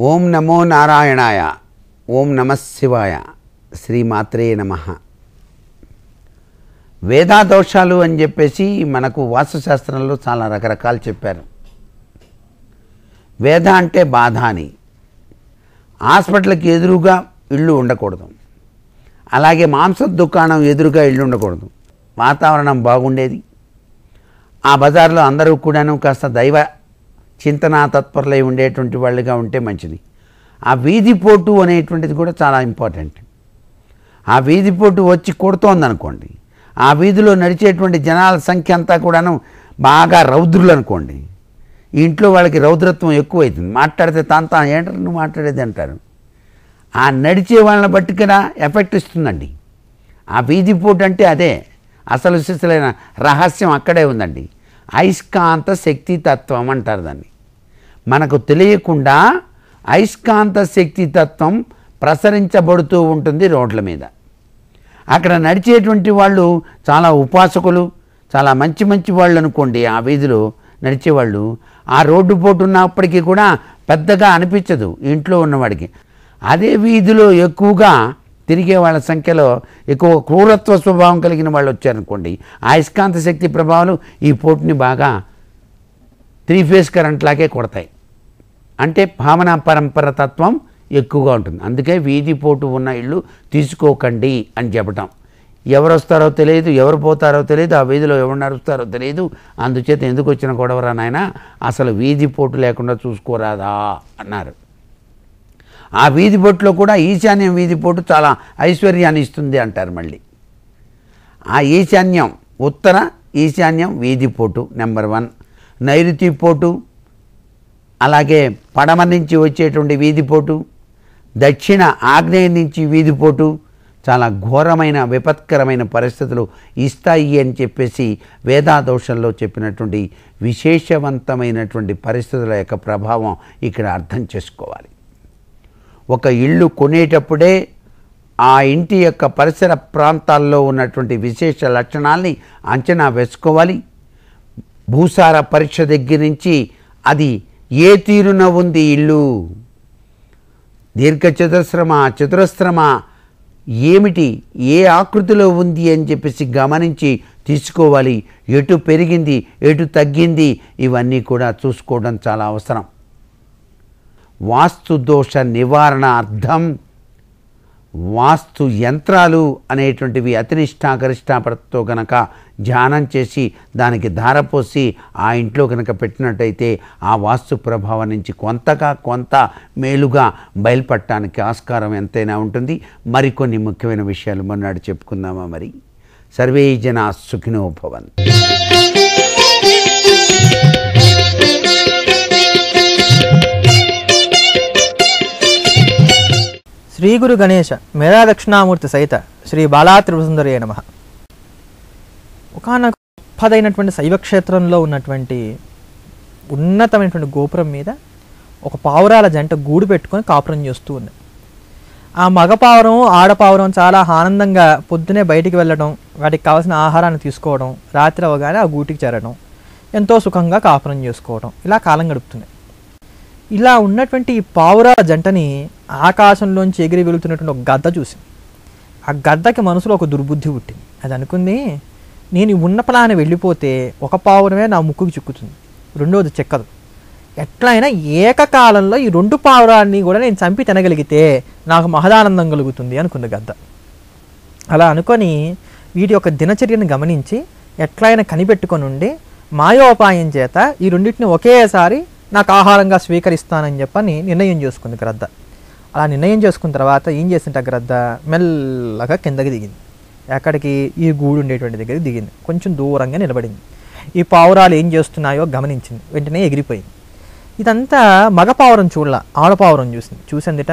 ఓం నమో నారాయణాయ. ఓం నమః శివాయ. శ్రీమాత్రే నమః. వేదాదోషాలు అని చెప్పేసి మనకు వాస్తుశాస్త్రంలో చాలా రకరకాలు చెప్పారు. వేద అంటే బాధ అని. హాస్పిటల్కి ఎదురుగా ఇళ్ళు ఉండకూడదు, అలాగే మాంస దుకాణం ఎదురుగా ఇళ్ళు ఉండకూడదు. వాతావరణం బాగుండేది, ఆ బజార్లో అందరూ కూడాను కాస్త దైవ చింతనా తత్పరులై ఉండేటువంటి వాళ్ళుగా ఉంటే మంచిది. ఆ వీధిపోటు అనేటువంటిది కూడా చాలా ఇంపార్టెంట్. ఆ వీధిపోటు వచ్చి కొడుతోందనుకోండి, ఆ వీధిలో నడిచేటువంటి జనాల సంఖ్య అంతా కూడాను బాగా రౌద్రులు అనుకోండి, ఈ ఇంట్లో వాళ్ళకి రౌద్రత్వం ఎక్కువైతుంది. మాట్లాడితే తాను ఏంటారు నువ్వు మాట్లాడేది అంటారు. ఆ నడిచే వాళ్ళని బట్టి కూడా ఎఫెక్ట్ ఇస్తుందండి. ఆ వీధిపోటు అంటే అదే అసలు సిసలైన రహస్యం అక్కడే ఉందండి. అయస్కాంత శక్తి తత్వం అంటారు దాన్ని. మనకు తెలియకుండా అయస్కాంత శక్తి తత్వం ప్రసరించబడుతూ ఉంటుంది రోడ్ల మీద. అక్కడ నడిచేటువంటి వాళ్ళు చాలా ఉపాసకులు, చాలా మంచి మంచి వాళ్ళు అనుకోండి. ఆ వీధిలో నడిచేవాళ్ళు ఆ రోడ్డు పోటు ఉన్నప్పటికీ కూడా పెద్దగా అనిపించదు ఇంట్లో ఉన్నవాడికి. అదే వీధిలో ఎక్కువగా తిరిగే వాళ్ళ సంఖ్యలో ఎక్కువ క్రూరత్వ స్వభావం కలిగిన వాళ్ళు వచ్చారనుకోండి, అయస్కాంత శక్తి ప్రభావాలు ఈ పోటుని బాగా 3 ఫేజ్ కరెంట్ లాగే కొడతాయి. అంటే భావన పరంపర తత్వం ఎక్కువగా ఉంటుంది. అందుకే వీధి పోటు ఉన్న ఇళ్ళు తీసుకోకండి అని చెప్పటం. ఎవరు వస్తారో తెలియదు, ఎవరు పోతారో తెలియదు, ఆ వీధిలో ఎవరు నడుస్తారో తెలియదు. అందుచేత ఎందుకు వచ్చిన గొడవరా నాయన, అసలు వీధి పోటు లేకుండా చూసుకోరాదా అన్నారు. ఆ వీధి పోటులో కూడా ఈశాన్యం వీధి పోటు చాలా ఐశ్వర్యాన్ని ఇస్తుంది అంటారు. మళ్ళీ ఆ ఈశాన్యం ఉత్తర ఈశాన్యం వీధి పోటు నెంబర్ 1. నైరుతి పోటు, అలాగే పడమ నుంచి వచ్చేటువంటి వీధిపోటు, దక్షిణ ఆగ్నేయం నుంచి వీధిపోటు చాలా ఘోరమైన విపత్కరమైన పరిస్థితులు ఇస్తాయి అని చెప్పేసి వేదాదోషంలో చెప్పినటువంటి విశేషవంతమైనటువంటి పరిస్థితుల యొక్క ప్రభావం ఇక్కడ అర్థం చేసుకోవాలి. ఒక ఇల్లు కొనేటప్పుడే ఆ ఇంటి యొక్క పరిసర ప్రాంతాల్లో ఉన్నటువంటి విశేష లక్షణాల్ని అంచనా వేసుకోవాలి. భూసార పరీక్ష దగ్గర నుంచి అది ఏ తీరున ఉంది ఇల్లు, దీర్ఘచతురస్రమా చతురస్రమా ఏమిటి, ఏ ఆకృతిలో ఉంది అని చెప్పేసి గమనించి తీసుకోవాలి. ఎటు పెరిగింది ఎటు తగ్గింది ఇవన్నీ కూడా చూసుకోవడం చాలా అవసరం. వాస్తు దోష నివారణ అర్థం వాస్తు యంత్రాలు అనేటువంటివి అతినిష్టాగరిష్టాపడతో కనుక ధ్యానం చేసి దానికి ధారపోసి ఆ ఇంట్లో కనుక పెట్టినట్టయితే ఆ వాస్తు ప్రభావం నుంచి కొంత మేలుగా బయలుపడటానికి ఆస్కారం ఎంతైనా ఉంటుంది. మరికొన్ని ముఖ్యమైన విషయాలు మొన్నటి చెప్పుకుందామా మరి. సర్వే జనా సుఖినో భవంతు. శ్రీ గురు గణేశ మేధా దక్షిణామూర్తి సహిత శ్రీ బాలాత్రిపురసుందరి నమః. ఒకనొక గొప్పదైనటువంటి శైవక్షేత్రంలో ఉన్నటువంటి ఉన్నతమైనటువంటి గోపురం మీద ఒక పావురాల జంట గూడు పెట్టుకొని కాపురం చేస్తూ ఉంది. ఆ మగ పావురం ఆడపావురం చాలా ఆనందంగా పొద్దునే బయటికి వెళ్ళడం, వాటికి కావాల్సిన ఆహారాన్ని తీసుకోవడం, రాత్రి అవగానే ఆ గూటికి చేరడం, ఎంతో సుఖంగా కాపురం చేసుకోవడం, ఇలా కాలం గడుపుతుంది. ఇలా ఉన్నటువంటి ఈ పావురాల జంటని ఆకాశంలోంచి ఎగిరి వెళుతున్నటువంటి ఒక గద్ద చూసింది. ఆ గద్దకి మనసులో ఒక దుర్బుద్ధి పుట్టింది. అది అనుకుంది, నేను ఉన్న ప్లాన్ వెళ్ళిపోతే ఒక పావురమే నా ముక్కుకి చిక్కుతుంది, రెండోది చెక్కదు. ఎట్లయినా ఏకకాలంలో ఈ 2 పావురాన్ని కూడా నేను చంపి తినగలిగితే నాకు మహదానందం కలుగుతుంది అనుకుంది గద్ద. అలా అనుకొని వీటి యొక్క దినచర్యను గమనించి ఎట్లయినా కనిపెట్టుకొని ఉండి మాయోపాయం చేత ఈ రెండింటిని ఒకేసారి నాకు ఆహారంగా స్వీకరిస్తానని చెప్పని నిర్ణయం చేసుకుంది గ్రద్ద. అలా నిర్ణయం చేసుకున్న తర్వాత ఏం చేసింట గ్రద్ద మెల్లగా కిందకి దిగింది. ఎక్కడికి? ఈ గూడు ఉండేటువంటి దగ్గరికి దిగింది. కొంచెం దూరంగా నిలబడింది. ఈ పావురాలు ఏం చేస్తున్నాయో గమనించింది. వెంటనే ఎగిరిపోయింది. ఇదంతా మగ పావురం చూడలా, ఆడపావురం చూసింది. చూసిందిట,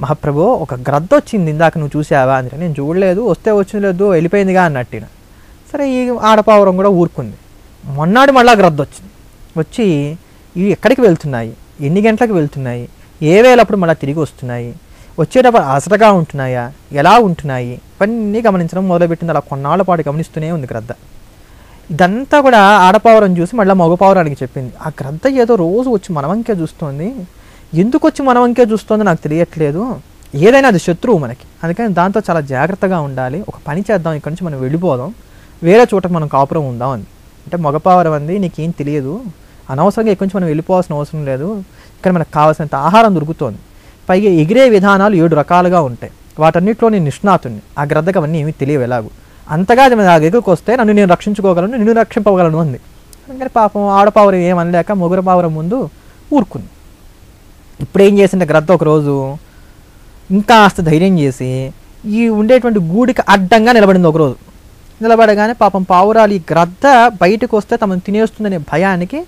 మహాప్రభు ఒక గ్రద్ద వచ్చింది, ఇందాక నువ్వు చూసావా అని. నేను చూడలేదు, వస్తే వచ్చింది లేదు, వెళ్ళిపోయిందిగా అన్నట్టిన. సరే ఈ ఆడపావురం కూడా ఊరుకుంది. మొన్నాడు మళ్ళా గ్రద్ద వచ్చింది. వచ్చి ఇవి ఎక్కడికి వెళ్తున్నాయి, ఎన్ని గంటలకు వెళ్తున్నాయి, ఏ వేళప్పుడు మళ్ళీ తిరిగి వస్తున్నాయి, వచ్చేటప్పుడు అసలుగా ఉంటున్నాయా, ఎలా ఉంటున్నాయి, ఇవన్నీ గమనించడం మొదలుపెట్టింది. అలా కొన్నాళ్ళ పాటు గమనిస్తూనే ఉంది గ్రద్ద. ఇదంతా కూడా ఆడపావురం చూసి మళ్ళీ మగపావురానికి చెప్పింది. ఆ గ్రద్ద ఏదో రోజు వచ్చి మన వంకే చూస్తోంది, ఎందుకు వచ్చి మన వంకే చూస్తుందో నాకు తెలియట్లేదు, ఏదైనా అది శత్రువు మనకి, అందుకని దాంతో చాలా జాగ్రత్తగా ఉండాలి, ఒక పని చేద్దాం, ఇక్కడ నుంచి మనం వెళ్ళిపోదాం, వేరే చోటకి మనం కాపురం ఉందాం అంది. అంటే మగపావురం అంది, నీకేం తెలియదు, అనవసరంగా ఇక్కడి నుంచి మనం వెళ్ళిపోవాల్సిన అవసరం లేదు, ఇక్కడ మనకు కావాల్సినంత ఆహారం దొరుకుతోంది, పైగా ఎగిరే విధానాలు 7 రకాలుగా ఉంటాయి, వాటన్నిటిలో నేను నిష్ణాతుని, ఆ గ్రద్దకు అవన్నీ ఏమీ తెలియవు ఎలాగూ, అంతగా అది నా దగ్గరకు వస్తే నన్ను నేను రక్షించుకోగలను, నిన్ను రక్షింపగలను అంది. అందుకని పాపం ఆడపావురం ఏమనలేక మొగురు పావురం ముందు ఊరుకుంది. ఇప్పుడు ఏం చేసింటే గ్రద్ద ఒకరోజు ఇంకా కాస్త ధైర్యం చేసి ఈ ఉండేటువంటి గూడికి అడ్డంగా నిలబడింది. ఒకరోజు నిలబడగానే పాపం పావురాలు ఈ గ్రద్ద బయటకు వస్తే తమను తినేస్తుందనే భయానికి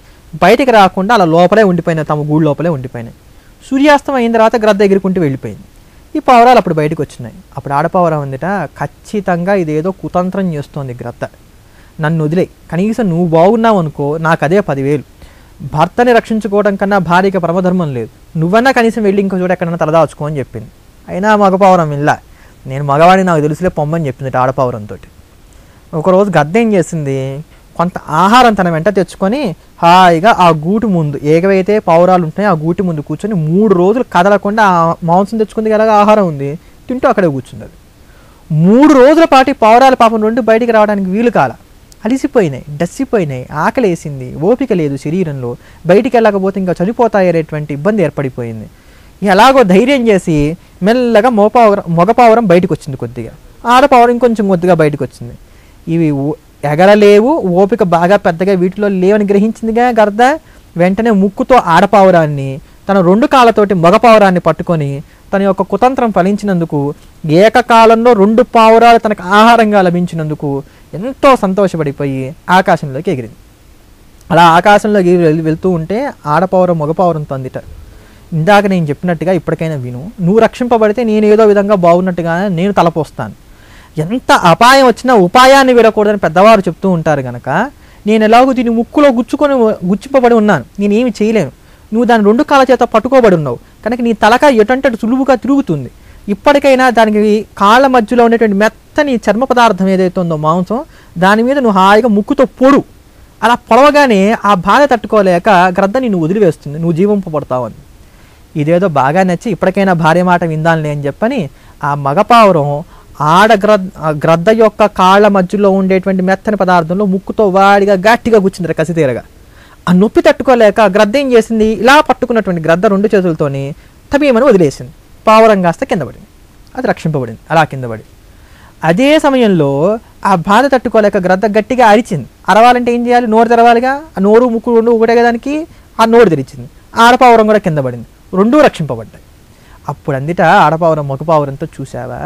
బయటికి రాకుండా అలా లోపలే ఉండిపోయినాయి, తమ గూడు లోపలే ఉండిపోయినాయి. సూర్యాస్తం అయిన తర్వాత గ్రద్ద ఎగురుకుంటూ వెళ్ళిపోయింది. ఈ పావురాలు అప్పుడు బయటకు వచ్చినాయి. అప్పుడు ఆడపావురం ఉందిట, ఖచ్చితంగా ఇదేదో కుతంత్రం చేస్తోంది గ్రద్ద, నన్ను వదిలే, కనీసం నువ్వు బాగున్నావు అనుకో నాకు అదే 10,000, భర్తని రక్షించుకోవడం కన్నా భార్యకి పరమధర్మం లేదు, నువ్వన్నా కనీసం వెళ్ళి ఇంకో చోట ఎక్కడన్నా తలదాచుకో అని చెప్పింది. అయినా మగపావురం ఇలా, నేను మగవాడిని నాకు తెలుసులే పొమ్మని చెప్పింది ఆడపావురంతో. ఒకరోజు గద్ద ఏం చేసింది, కొంత ఆహారం తన వెంట తెచ్చుకొని హాయిగా ఆ గూటి ముందు ఏవైతే పావురాలు ఉంటాయో ఆ గూటి ముందు కూర్చొని 3 రోజులు కదలకుండా ఆ మాంసం తెచ్చుకుంది ఎలాగ ఆహారం ఉంది తింటూ అక్కడే కూర్చుంది. 3 రోజుల పాటు పావురాలు పాపం 2 బయటికి రావడానికి వీలు కాల, అలిసిపోయినాయి, డస్సిపోయినాయి, ఆకలి వేసింది, ఓపిక లేదు శరీరంలో, బయటికి వెళ్ళకపోతే ఇంకా చనిపోతాయనేటువంటి ఇబ్బంది ఏర్పడిపోయింది. ఎలాగో ధైర్యం చేసి మెల్లగా మగపావురం బయటకు వచ్చింది, కొద్దిగా ఆడపావురం ఇంకొంచెం కొద్దిగా బయటకు వచ్చింది. ఇవి ఎగరలేవు, ఓపిక బాగా పెద్దగా వీటిలో లేవని గ్రహించిందిగా గర్ద. వెంటనే ముక్కుతో ఆడపావురాన్ని తన 2 కాళ్ళతోటి మగపావురాన్ని పట్టుకొని తన యొక్క కుతంత్రం ఫలించినందుకు, ఏకకాలంలో 2 పావురాలు తనకు ఆహారంగా లభించినందుకు ఎంతో సంతోషపడిపోయి ఆకాశంలోకి ఎగిరింది. అలా ఆకాశంలోకి వెళ్తూ ఉంటే ఆడపావురం మగపావురంతో అందిట, ఇందాక నేను చెప్పినట్టుగా ఇప్పటికైనా విను, నువ్వు రక్షింపబడితే నేను ఏదో విధంగా బాగున్నట్టుగా నేను తలపోస్తాను, ఎంత అపాయం వచ్చినా ఉపాయాన్ని విడకూడదని పెద్దవారు చెప్తూ ఉంటారు కనుక నేను ఎలాగో దీన్ని ముక్కులో గుచ్చింపబడి ఉన్నాను, నేనేమి చేయలేను, నువ్వు దాని 2 కాళ్ళ చేత పట్టుకోబడి ఉన్నావు కనుక నీ తలక ఎటంటే సులువుగా తిరుగుతుంది, ఇప్పటికైనా దానికి కాళ్ళ మధ్యలో ఉండేటువంటి మెత్తని చర్మ పదార్థం ఏదైతే ఉందో మాంసం, దాని మీద నువ్వు హాయిగా ముక్కుతో పొడు, అలా పొడవగానే ఆ బాధ తట్టుకోలేక గ్రద్ద నిన్ను వదిలివేస్తుంది, నువ్వు జీవింపబడతావు అని. ఇదేదో బాగా నచ్చి ఇప్పటికైనా భార్య మాట విందానులే అని చెప్పని ఆ మగపావురం గ్రద్ద యొక్క కాళ్ళ మధ్యలో ఉండేటువంటి మెత్తని పదార్థంలో ముక్కుతో వాడిగా గట్టిగా కూర్చుంది కసితీరగా. ఆ నొప్పి తట్టుకోలేక గ్రద్ద ఏం చేసింది, ఇలా పట్టుకున్నటువంటి గ్రద్ద 2 చేతులతోని తబీమని వదిలేసింది, పావురం కాస్త కింద పడింది, అది రక్షింపబడింది అలా కింద పడి. అదే సమయంలో ఆ బాధ తట్టుకోలేక గ్రద్ద గట్టిగా అరిచింది. అరవాలంటే ఏం చేయాలి, నోరు తెరవాలిగా, ఆ నోరు ముక్కు 2 ఒకటే దానికి ఆ నోరు తెరిచింది. ఆడపావురం కూడా కింద పడింది, 2 రక్షింపబడ్డాయి. అప్పుడు అందుట ఆడపావురం మగపావురంతో, చూసావా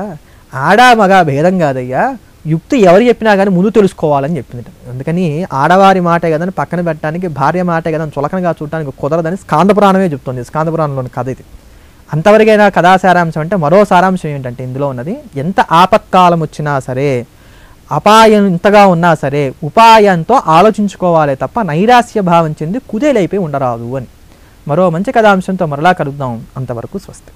ఆడ మగ భేదం కాదయ్యా, యుక్తి ఎవరు చెప్పినా కానీ ముందు తెలుసుకోవాలని చెప్పింది. అందుకని ఆడవారి మాటే కదని పక్కన పెట్టడానికి, భార్య మాటే కదని చులకనగా చూడటానికి కుదరదని స్కాందపురాణమే చెప్తుంది, స్కాందపురాణంలోని కథ ఇది. అంతవరకైనా కథా సారాంశం అంటే మరో సారాంశం ఏంటంటే ఇందులో ఉన్నది, ఎంత ఆపత్కాలం వచ్చినా సరే, అపాయం ఇంతగా ఉన్నా సరే ఉపాయంతో ఆలోచించుకోవాలి తప్ప నైరాస్య భావం చెంది కుదేలైపోయి ఉండరాదు అని. మరో మంచి కథాంశంతో మరలా కలుద్దాం, అంతవరకు స్వస్తి.